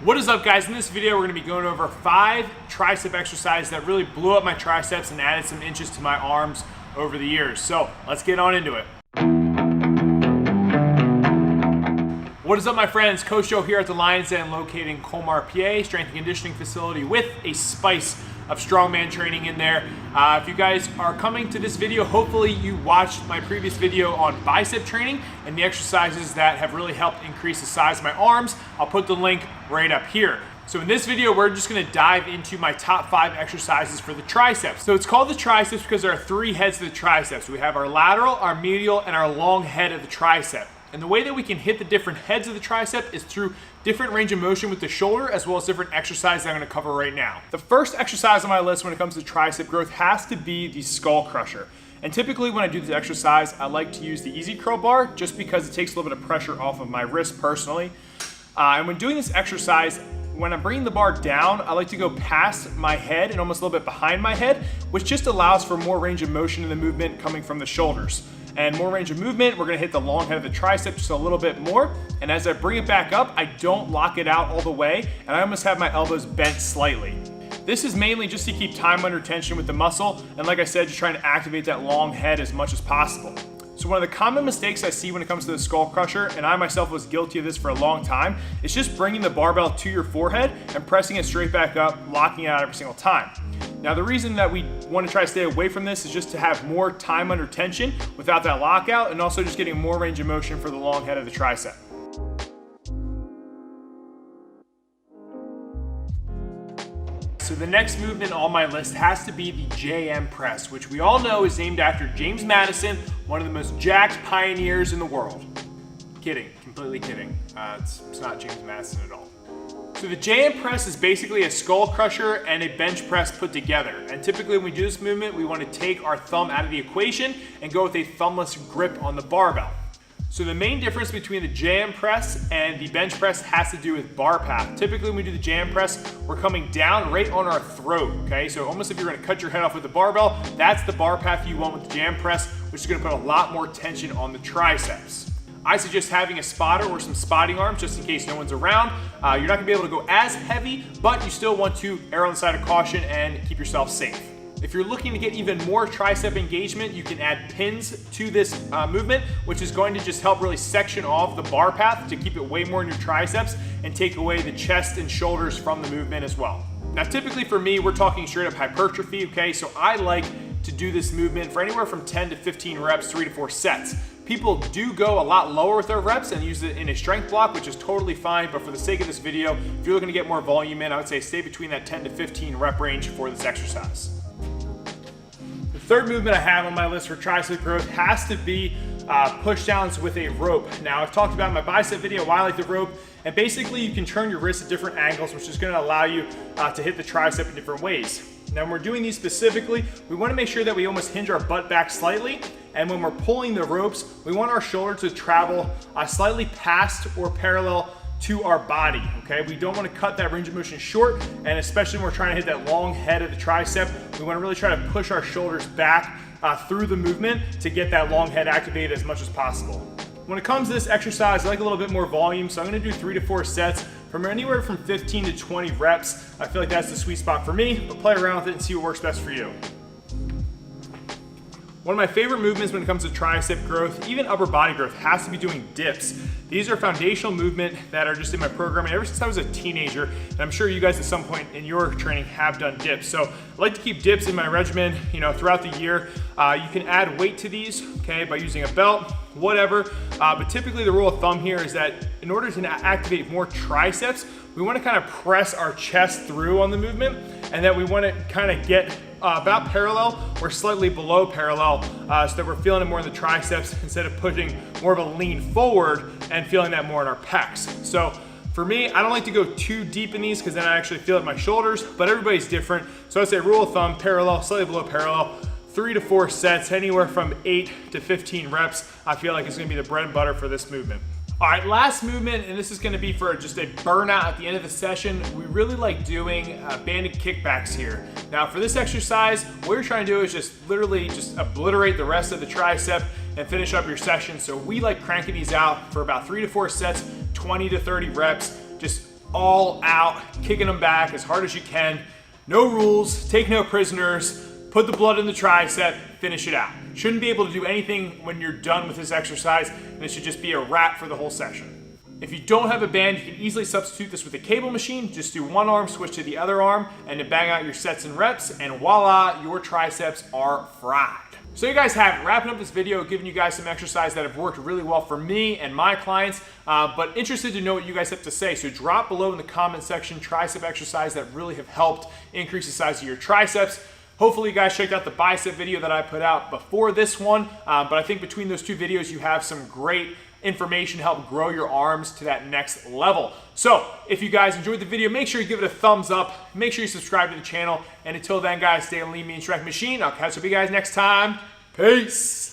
What is up, guys? In this video, we're going to be going over 5 tricep exercises that really blew up my triceps and added some inches to my arms over the years. So let's get on into it. What is up, my friends? Coach Joe here at the Lions Den, located in Colmar, PA, strength and conditioning facility with a spice of strongman training in there. If you guys are coming to this video, hopefully you watched my previous video on bicep training and the exercises that have really helped increase the size of my arms. I'll put the link right up here. So in this video, we're just gonna dive into my top 5 exercises for the triceps. So it's called the triceps because there are 3 heads to the triceps. We have our lateral, our medial, and our long head of the tricep. And the way that we can hit the different heads of the tricep is through different range of motion with the shoulder, as well as different exercises I'm gonna cover right now. The first exercise on my list when it comes to tricep growth has to be the skull crusher. And typically when I do this exercise, I like to use the easy curl bar just because it takes a little bit of pressure off of my wrist personally. And when doing this exercise, when I'm bringing the bar down, I like to go past my head and almost a little bit behind my head, which just allows for more range of motion in the movement coming from the shoulders. And more range of movement, we're gonna hit the long head of the tricep just a little bit more. And as I bring it back up, I don't lock it out all the way, and I almost have my elbows bent slightly. This is mainly just to keep time under tension with the muscle, and like I said, just trying to activate that long head as much as possible. So one of the common mistakes I see when it comes to the skull crusher, and I myself was guilty of this for a long time, is just bringing the barbell to your forehead and pressing it straight back up, locking it out every single time. Now the reason that we want to try to stay away from this is just to have more time under tension without that lockout, and also just getting more range of motion for the long head of the tricep. So the next movement on my list has to be the JM press, which we all know is named after James Madison, one of the most jacked pioneers in the world. Kidding, completely kidding. It's not James Madison at all. So the JM press is basically a skull crusher and a bench press put together. And typically when we do this movement, we want to take our thumb out of the equation and go with a thumbless grip on the barbell. So the main difference between the JM press and the bench press has to do with bar path. Typically when we do the JM press, we're coming down right on our throat, okay? So almost if you're gonna cut your head off with the barbell, that's the bar path you want with the JM press, which is gonna put a lot more tension on the triceps. I suggest having a spotter or some spotting arms just in case no one's around. You're not gonna be able to go as heavy, but you still want to err on the side of caution and keep yourself safe. If you're looking to get even more tricep engagement, you can add pins to this movement, which is going to just help really section off the bar path to keep it way more in your triceps and take away the chest and shoulders from the movement as well. Now, typically for me, we're talking straight up hypertrophy, okay? So I like to do this movement for anywhere from 10 to 15 reps, 3 to 4 sets. People do go a lot lower with their reps and use it in a strength block, which is totally fine, but for the sake of this video, if you're looking to get more volume in, I would say stay between that 10 to 15 rep range for this exercise. The third movement I have on my list for tricep growth has to be push downs with a rope. Now, I've talked about in my bicep video why I like the rope, and basically you can turn your wrist at different angles, which is gonna allow you to hit the tricep in different ways. Now, when we're doing these specifically, we wanna make sure that we almost hinge our butt back slightly, and when we're pulling the ropes, we want our shoulder to travel slightly past or parallel to our body, okay? We don't wanna cut that range of motion short, and especially when we're trying to hit that long head of the tricep, we wanna really try to push our shoulders back through the movement to get that long head activated as much as possible. When it comes to this exercise, I like a little bit more volume, so I'm gonna do 3 to 4 sets from anywhere from 15 to 20 reps. I feel like that's the sweet spot for me, but play around with it and see what works best for you. One of my favorite movements when it comes to tricep growth, even upper body growth, has to be doing dips. These are foundational movement that are just in my programming ever since I was a teenager, and I'm sure you guys at some point in your training have done dips. So I like to keep dips in my regimen, throughout the year. You can add weight to these, okay, by using a belt, whatever. But typically the rule of thumb here is that in order to activate more triceps, we want to kind of press our chest through on the movement, and that we want to kind of get about parallel or slightly below parallel so that we're feeling it more in the triceps instead of pushing more of a lean forward and feeling that more in our pecs. So for me, I don't like to go too deep in these because then I actually feel it in my shoulders, but everybody's different. So I'd say rule of thumb, parallel, slightly below parallel, 3 to 4 sets, anywhere from 8 to 15 reps, I feel like is gonna be the bread and butter for this movement. All right, last movement, and this is gonna be for just a burnout at the end of the session. We really like doing banded kickbacks here. Now for this exercise, what you're trying to do is just literally just obliterate the rest of the tricep and finish up your session. So we like cranking these out for about 3 to 4 sets, 20 to 30 reps, just all out, kicking them back as hard as you can. No rules, take no prisoners, put the blood in the tricep, finish it out. Shouldn't be able to do anything when you're done with this exercise, and it should just be a wrap for the whole session. If you don't have a band, you can easily substitute this with a cable machine. Just do one arm, switch to the other arm, and then bang out your sets and reps, and voila, your triceps are fried. So you guys have it. Wrapping up this video, giving you guys some exercises that have worked really well for me and my clients, but interested to know what you guys have to say. So drop below in the comment section tricep exercises that really have helped increase the size of your triceps. Hopefully you guys checked out the bicep video that I put out before this one, but I think between those two videos you have some great information to help grow your arms to that next level. So if you guys enjoyed the video, make sure you give it a thumbs up, make sure you subscribe to the channel, and until then guys, stay lean, mean, strength machine. I'll catch up with you guys next time. Peace.